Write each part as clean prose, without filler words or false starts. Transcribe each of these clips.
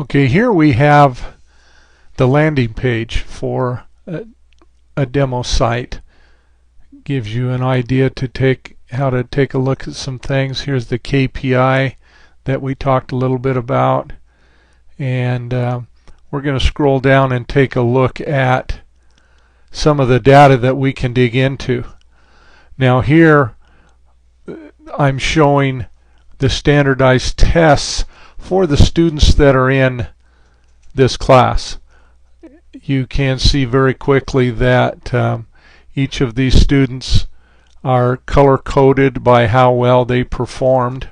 Okay, here we have the landing page for a demo site. Gives you an idea to how to take a look at some things. Here's the KPI that we talked a little bit about, and we're going to scroll down and take a look at some of the data that we can dig into. Now here I'm showing the standardized tests for the students that are in this class. You can see very quickly that each of these students are color-coded by how well they performed.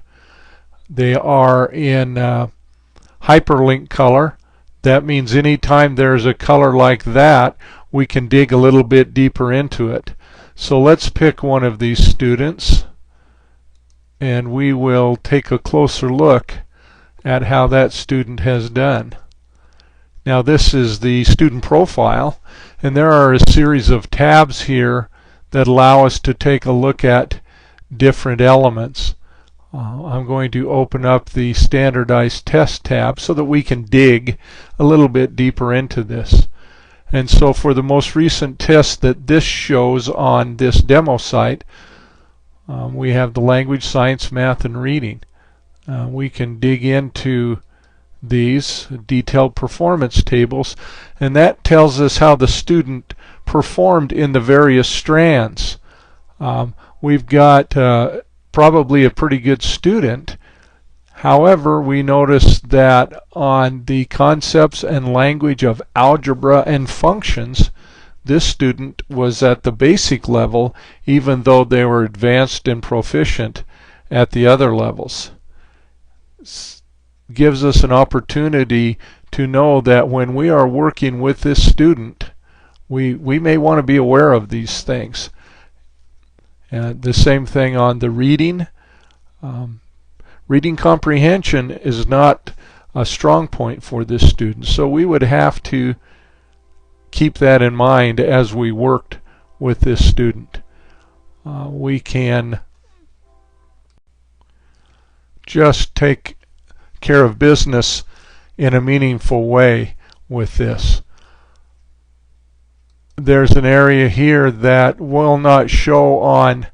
They are in hyperlink color. That means anytime there's a color like that, we can dig a little bit deeper into it. So let's pick one of these students, and we will take a closer look at how that student has done. Now this is the student profile, and there are a series of tabs here that allow us to take a look at different elements. I'm going to open up the standardized test tab so that we can dig a little bit deeper into this. And so for the most recent test that this shows on this demo site, we have the language, science, math, and reading. We can dig into these detailed performance tables, and that tells us how the student performed in the various strands. We've got probably a pretty good student. However, we notice that on the concepts and language of algebra and functions, this student was at the basic level, even though they were advanced and proficient at the other levels. Gives us an opportunity to know that when we are working with this student, we may want to be aware of these things. The same thing on the reading. Reading comprehension is not a strong point for this student, so we would have to keep that in mind as we worked with this student. We can just take care of business in a meaningful way with this. There's an area here that will not show on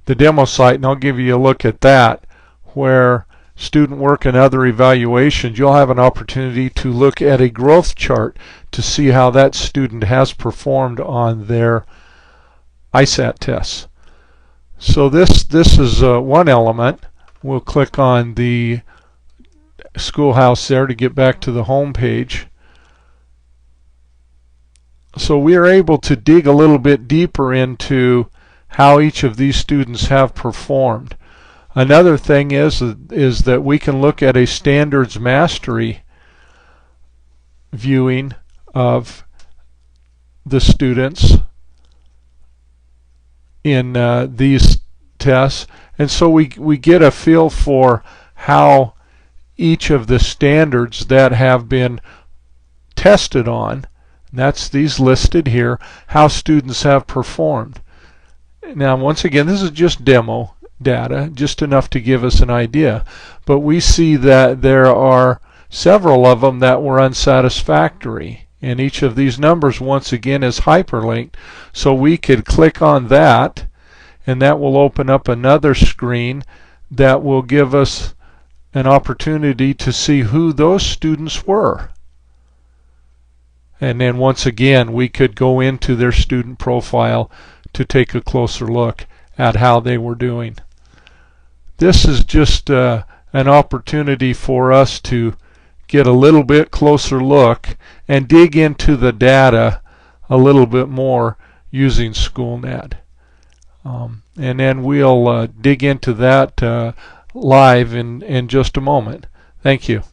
the demo site, and I'll give you a look at that, where student work and other evaluations, you'll have an opportunity to look at a growth chart to see how that student has performed on their ISAT tests. So this is one element. We'll click on the schoolhouse there to get back to the home page. So we are able to dig a little bit deeper into how each of these students have performed. Another thing is that we can look at a standards mastery viewing of the students in these tests, and so we get a feel for how each of the standards that have been tested on, and that's these listed here, how students have performed. Now once again, this is just demo data, just enough to give us an idea, but we see that there are several of them that were unsatisfactory, and each of these numbers once again is hyperlinked, so we could click on that, and that will open up another screen that will give us an opportunity to see who those students were. And then once again we could go into their student profile to take a closer look at how they were doing. This is just an opportunity for us to get a little bit closer look and dig into the data a little bit more using SchoolNet. And then we'll dig into that live in just a moment. Thank you.